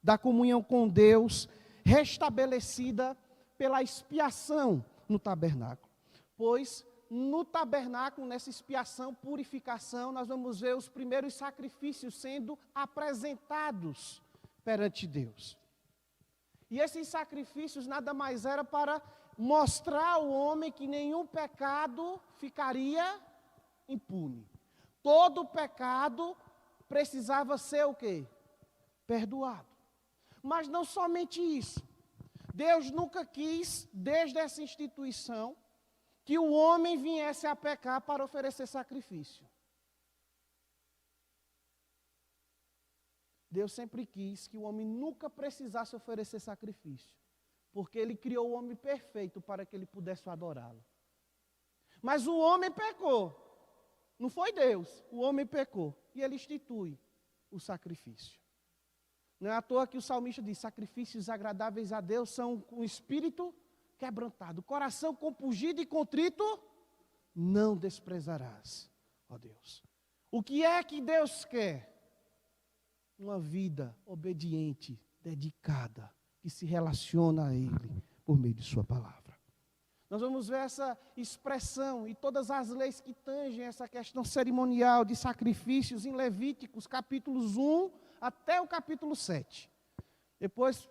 da comunhão com Deus, restabelecida pela expiação no tabernáculo. Pois no tabernáculo, nessa expiação, purificação, nós vamos ver os primeiros sacrifícios sendo apresentados perante Deus. E esses sacrifícios nada mais era para mostrar ao homem que nenhum pecado ficaria impune. Todo pecado precisava ser o quê? Perdoado. Mas não somente isso. Deus nunca quis, desde essa instituição, que o homem viesse a pecar para oferecer sacrifício. Deus sempre quis que o homem nunca precisasse oferecer sacrifício, porque Ele criou o homem perfeito para que ele pudesse adorá-lo. Mas o homem pecou, não foi Deus, o homem pecou, e Ele institui o sacrifício. Não é à toa que o salmista diz, sacrifícios agradáveis a Deus são com o espírito quebrantado, coração compungido e contrito, não desprezarás, ó Deus. O que é que Deus quer? Uma vida obediente, dedicada, que se relaciona a Ele por meio de sua palavra. Nós vamos ver essa expressão e todas as leis que tangem essa questão cerimonial de sacrifícios em Levíticos, capítulos 1 até o capítulo 7. Depois,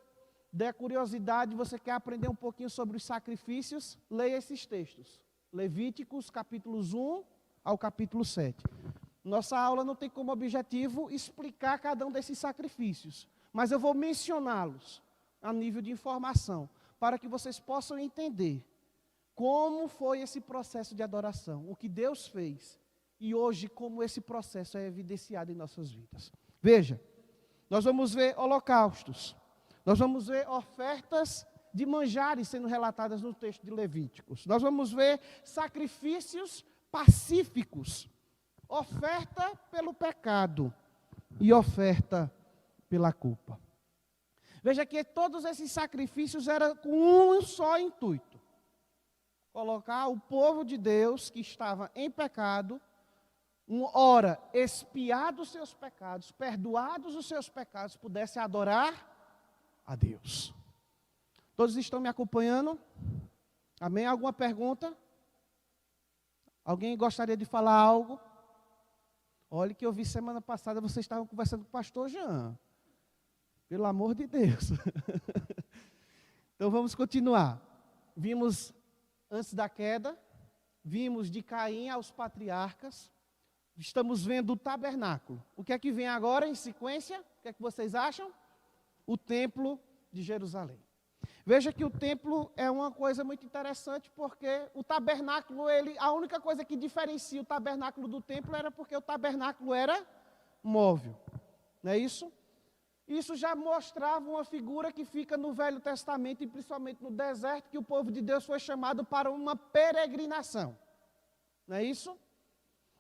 der curiosidade, você quer aprender um pouquinho sobre os sacrifícios, leia esses textos. Levíticos, capítulos 1 ao capítulo 7. Nossa aula não tem como objetivo explicar cada um desses sacrifícios, mas eu vou mencioná-los a nível de informação, para que vocês possam entender como foi esse processo de adoração, o que Deus fez, e hoje como esse processo é evidenciado em nossas vidas. Veja, nós vamos ver holocaustos, nós vamos ver ofertas de manjares sendo relatadas no texto de Levíticos, nós vamos ver sacrifícios pacíficos, oferta pelo pecado e oferta pela culpa. Veja que todos esses sacrifícios eram com um só intuito: colocar o povo de Deus que estava em pecado, ora, expiados os seus pecados, perdoados os seus pecados, pudesse adorar a Deus. Todos estão me acompanhando? Amém? Alguma pergunta? Alguém gostaria de falar algo? Olha que eu vi semana passada, vocês estavam conversando com o pastor Jean. Pelo amor de Deus. Então vamos continuar. Vimos antes da queda, vimos de Caim aos patriarcas, estamos vendo o tabernáculo. O que é que vem agora em sequência? O que é que vocês acham? O templo de Jerusalém. Veja que o templo é uma coisa muito interessante, porque o tabernáculo, a única coisa que diferencia o tabernáculo do templo era porque o tabernáculo era móvel. Não é isso? Isso já mostrava uma figura que fica no Velho Testamento e principalmente no deserto, que o povo de Deus foi chamado para uma peregrinação. Não é isso?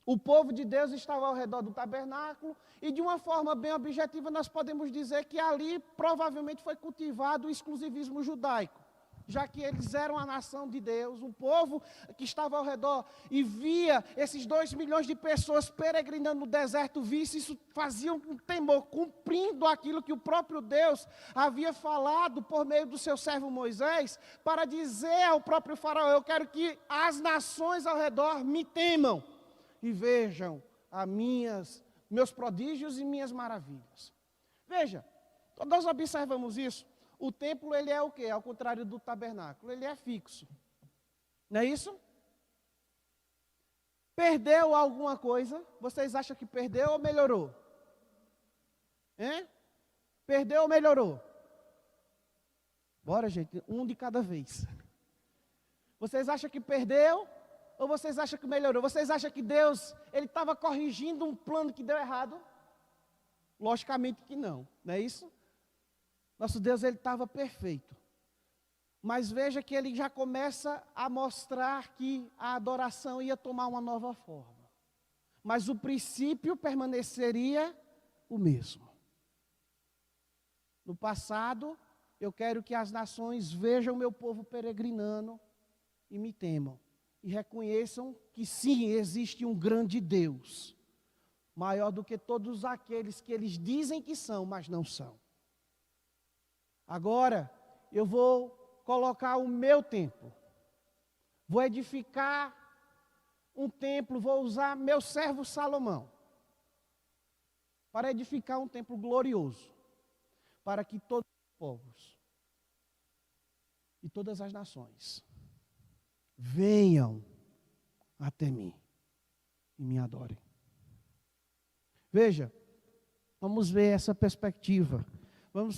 O povo de Deus estava ao redor do tabernáculo e de uma forma bem objetiva nós podemos dizer que ali provavelmente foi cultivado o exclusivismo judaico, já que eles eram a nação de Deus, um povo que estava ao redor e via esses 2 milhões de pessoas peregrinando no deserto, visse isso, fazia um temor, cumprindo aquilo que o próprio Deus havia falado por meio do seu servo Moisés, para dizer ao próprio faraó: eu quero que as nações ao redor me temam e vejam meus prodígios e minhas maravilhas. Veja, nós observamos isso. O templo, ele é o quê? Ao contrário do tabernáculo, ele é fixo. Não é isso? Perdeu alguma coisa? Vocês acham que perdeu ou melhorou? Hein? Perdeu ou melhorou? Bora, gente, um de cada vez. Vocês acham que perdeu ou vocês acham que melhorou? Vocês acham que Deus, ele estava corrigindo um plano que deu errado? Logicamente que não, não é isso? Nosso Deus, ele estava perfeito. Mas veja que ele já começa a mostrar que a adoração ia tomar uma nova forma. Mas o princípio permaneceria o mesmo. No passado, eu quero que as nações vejam o meu povo peregrinando e me temam. E reconheçam que sim, existe um grande Deus, maior do que todos aqueles que eles dizem que são, mas não são. Agora, eu vou colocar o meu templo, vou edificar um templo, vou usar meu servo Salomão, para edificar um templo glorioso, para que todos os povos e todas as nações venham até mim e me adorem. Veja, vamos ver essa perspectiva.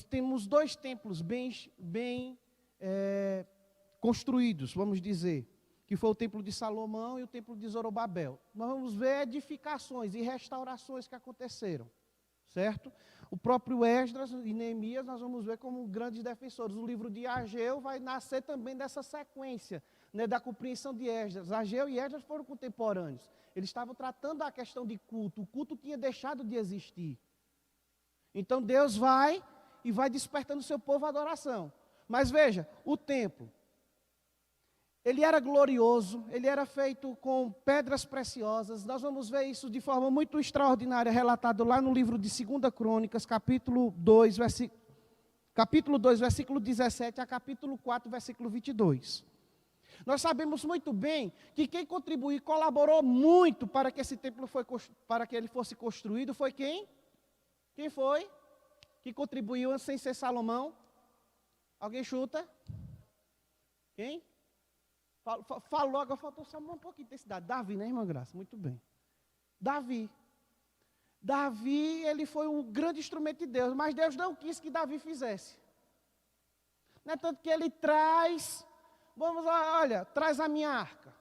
Temos 2 templos bem construídos, vamos dizer, que foi o templo de Salomão e o templo de Zorobabel. Nós vamos ver edificações e restaurações que aconteceram, certo? O próprio Esdras e Neemias nós vamos ver como grandes defensores. O livro de Ageu vai nascer também dessa sequência, né, da compreensão de Esdras. Ageu e Esdras foram contemporâneos. Eles estavam tratando a questão de culto. O culto tinha deixado de existir. Então Deus vai despertando o seu povo à adoração. Mas veja, o templo, ele era glorioso, ele era feito com pedras preciosas. Nós vamos ver isso de forma muito extraordinária, relatado lá no livro de 2 Crônicas, capítulo 2, versículo 17 a capítulo 4, versículo 22. Nós sabemos muito bem que quem contribuiu e colaborou muito para que esse templo fosse construído foi quem? Quem foi que contribuiu sem ser Salomão? Alguém chuta? Quem? Falou, agora faltou só um pouquinho desse dado. Davi, né, irmã Graça? Muito bem. Davi, ele foi um grande instrumento de Deus, mas Deus não quis que Davi fizesse. Não é tanto que ele traz, traz a minha arca.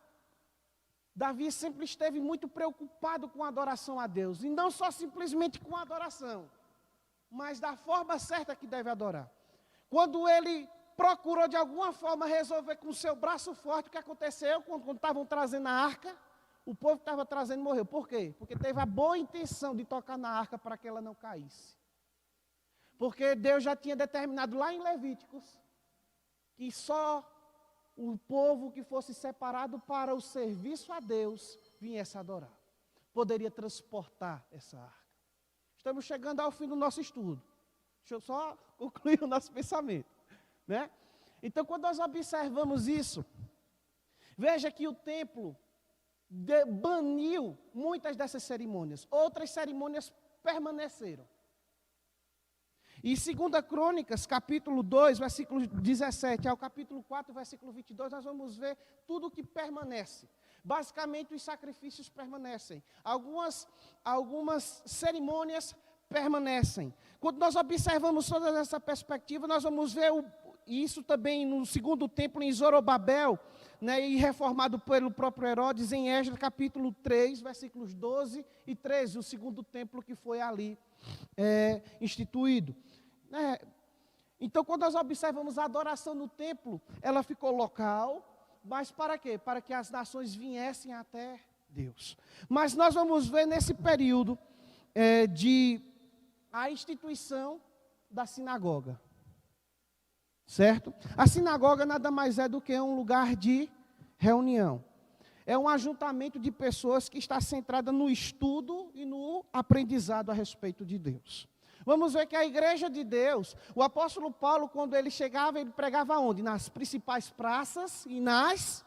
Davi sempre esteve muito preocupado com a adoração a Deus, e não só simplesmente com a adoração, mas da forma certa que deve adorar. Quando ele procurou de alguma forma resolver com o seu braço forte o que aconteceu quando estavam trazendo a arca, o povo que estava trazendo morreu. Por quê? Porque teve a boa intenção de tocar na arca para que ela não caísse. Porque Deus já tinha determinado lá em Levíticos que só o povo que fosse separado para o serviço a Deus viesse adorar. Poderia transportar essa arca. Estamos chegando ao fim do nosso estudo. Deixa eu só concluir o nosso pensamento, né? Então, quando nós observamos isso, veja que o templo baniu muitas dessas cerimônias. Outras cerimônias permaneceram. E 2 Crônicas, capítulo 2, versículo 17, ao capítulo 4, versículo 22, nós vamos ver tudo o que permanece. Basicamente, os sacrifícios permanecem. Algumas cerimônias permanecem. Quando nós observamos toda essa perspectiva, nós vamos ver isso também no segundo templo em Zorobabel, né, e reformado pelo próprio Herodes em Esdras, capítulo 3, versículos 12 e 13, o segundo templo que foi ali instituído. Então, quando nós observamos a adoração no templo, ela ficou local, mas para quê? Para que as nações viessem até Deus. Mas nós vamos ver nesse período a instituição da sinagoga. Certo? A sinagoga nada mais é do que um lugar de reunião. É um ajuntamento de pessoas que está centrada no estudo e no aprendizado a respeito de Deus. Vamos ver que a igreja de Deus, o apóstolo Paulo, quando ele chegava, ele pregava onde? Nas principais praças e nas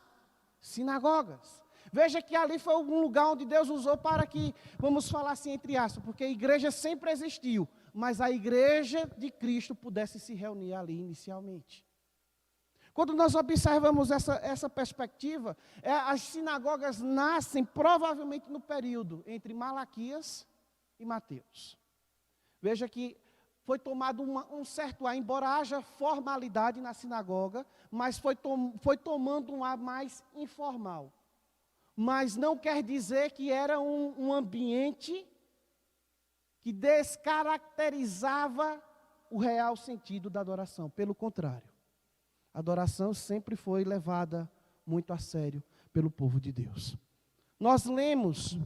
sinagogas. Veja que ali foi um lugar onde Deus usou para que, vamos falar assim entre aspas, porque a igreja sempre existiu, mas a igreja de Cristo pudesse se reunir ali inicialmente. Quando nós observamos essa perspectiva, as sinagogas nascem provavelmente no período entre Malaquias e Mateus. Veja que foi tomado um certo ar, embora haja formalidade na sinagoga, mas foi tomando um ar mais informal. Mas não quer dizer que era um ambiente que descaracterizava o real sentido da adoração. Pelo contrário, a adoração sempre foi levada muito a sério pelo povo de Deus. Nós lemos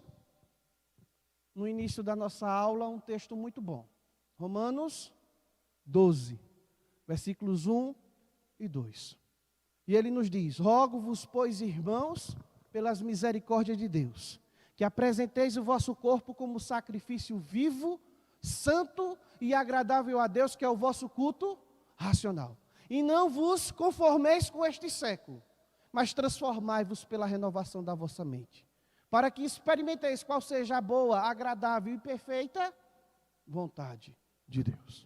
no início da nossa aula um texto muito bom. Romanos 12, versículos 1 e 2. E ele nos diz: rogo-vos, pois, irmãos, pelas misericórdias de Deus, que apresenteis o vosso corpo como sacrifício vivo, santo e agradável a Deus, que é o vosso culto racional. E não vos conformeis com este século, mas transformai-vos pela renovação da vossa mente, para que experimenteis qual seja a boa, agradável e perfeita vontade de Deus.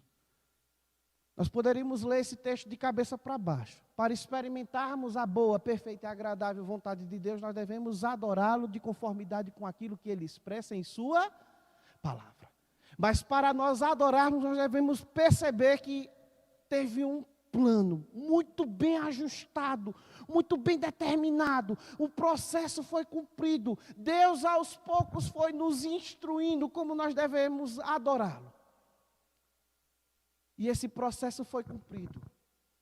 Nós poderíamos ler esse texto de cabeça para baixo. Para experimentarmos a boa, perfeita e agradável vontade de Deus, nós devemos adorá-lo de conformidade com aquilo que Ele expressa em Sua palavra. Mas para nós adorarmos, nós devemos perceber que teve um plano muito bem ajustado, muito bem determinado. O processo foi cumprido. Deus, aos poucos, foi nos instruindo como nós devemos adorá-lo. E esse processo foi cumprido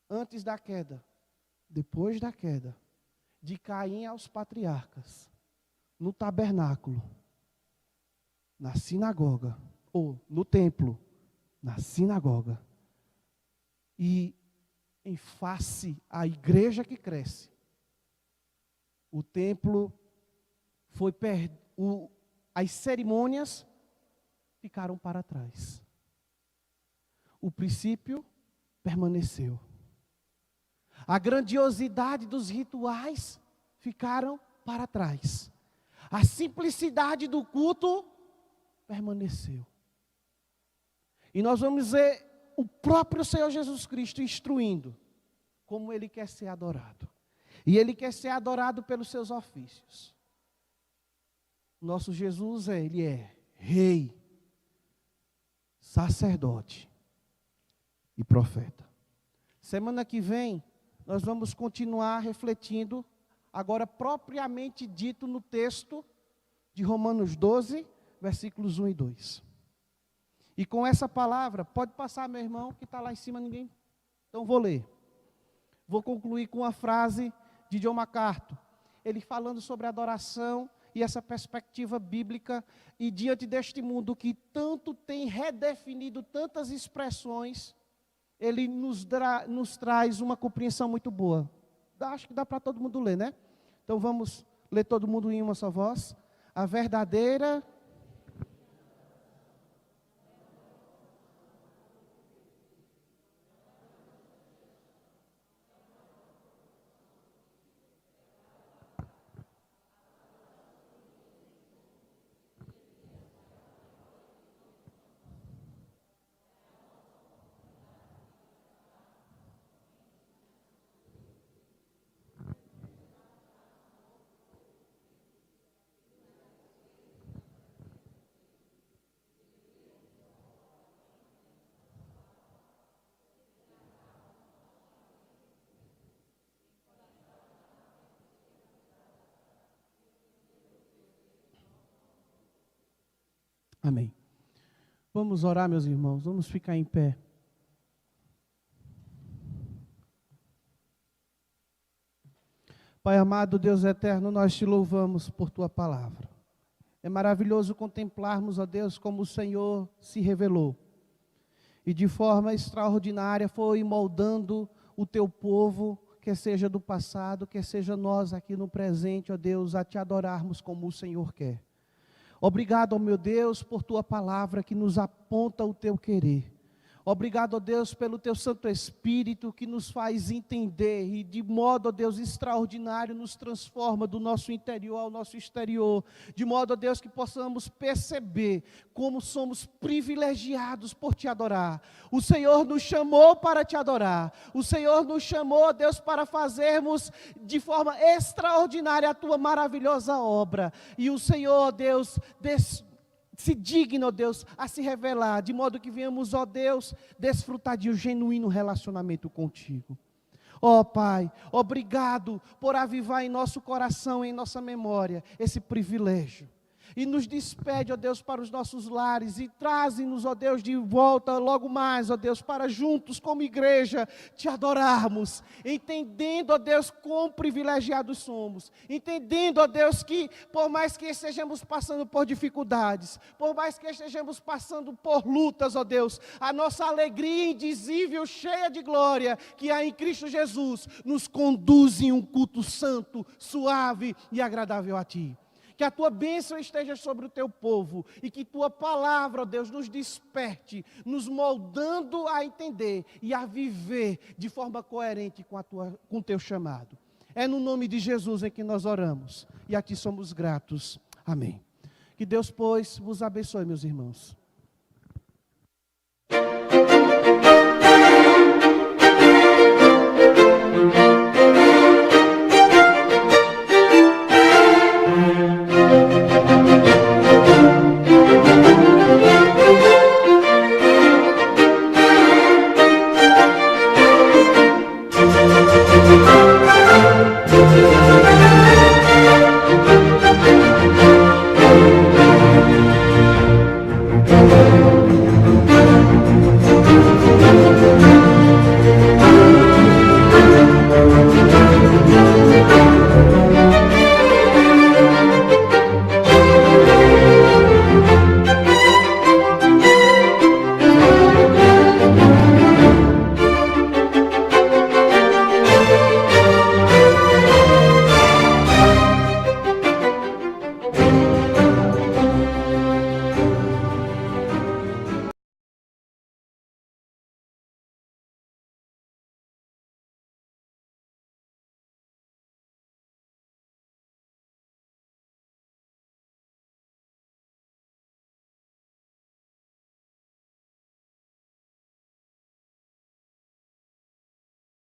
antes da queda, depois da queda, de Caim aos patriarcas, no tabernáculo, na sinagoga, ou no templo, na sinagoga, e em face à igreja que cresce. O templo foi as cerimônias ficaram para trás. O princípio permaneceu. A grandiosidade dos rituais ficaram para trás. A simplicidade do culto permaneceu. E nós vamos ver o próprio Senhor Jesus Cristo instruindo como Ele quer ser adorado. E Ele quer ser adorado pelos seus ofícios. Nosso Jesus, Ele é Rei, sacerdote e profeta. Semana que vem, nós vamos continuar refletindo, agora propriamente dito no texto de Romanos 12, versículos 1 e 2. E com essa palavra, pode passar, meu irmão, que está lá em cima, ninguém. Então vou ler. Vou concluir com uma frase de John MacArthur. Ele falando sobre adoração e essa perspectiva bíblica, e diante deste mundo que tanto tem redefinido tantas expressões, ele nos traz uma compreensão muito boa. Acho que dá para todo mundo ler, né? Então vamos ler todo mundo em uma só voz. A verdadeira... Amém. Vamos orar, meus irmãos, vamos ficar em pé. Pai amado, Deus eterno, nós te louvamos por tua palavra. É maravilhoso contemplarmos, ó Deus, como o Senhor se revelou. E de forma extraordinária foi moldando o teu povo, quer seja do passado, quer seja nós aqui no presente, ó Deus, a te adorarmos como o Senhor quer. Obrigado, ó meu Deus, por tua palavra que nos aponta o teu querer. Obrigado, ó Deus, pelo teu Santo Espírito que nos faz entender e de modo, ó Deus, extraordinário nos transforma do nosso interior ao nosso exterior. De modo, ó Deus, que possamos perceber como somos privilegiados por te adorar. O Senhor nos chamou para te adorar. O Senhor nos chamou, ó Deus, para fazermos de forma extraordinária a tua maravilhosa obra. E o Senhor, ó Deus, se digna, ó Deus, a se revelar, de modo que venhamos, ó Deus, desfrutar de um genuíno relacionamento contigo. Ó Pai, obrigado por avivar em nosso coração, em nossa memória, esse privilégio. E nos despede, ó Deus, para os nossos lares e traze-nos, ó Deus, de volta logo mais, ó Deus, para juntos como igreja te adorarmos, entendendo, ó Deus, quão privilegiados somos, entendendo, ó Deus, que por mais que estejamos passando por dificuldades, por mais que estejamos passando por lutas, ó Deus, a nossa alegria indizível, cheia de glória, que há em Cristo Jesus, nos conduz em um culto santo, suave e agradável a Ti. Que a tua bênção esteja sobre o teu povo e que tua palavra, ó Deus, nos desperte, nos moldando a entender e a viver de forma coerente com o teu chamado. É no nome de Jesus em que nós oramos e a ti somos gratos. Amém. Que Deus, pois, vos abençoe, meus irmãos.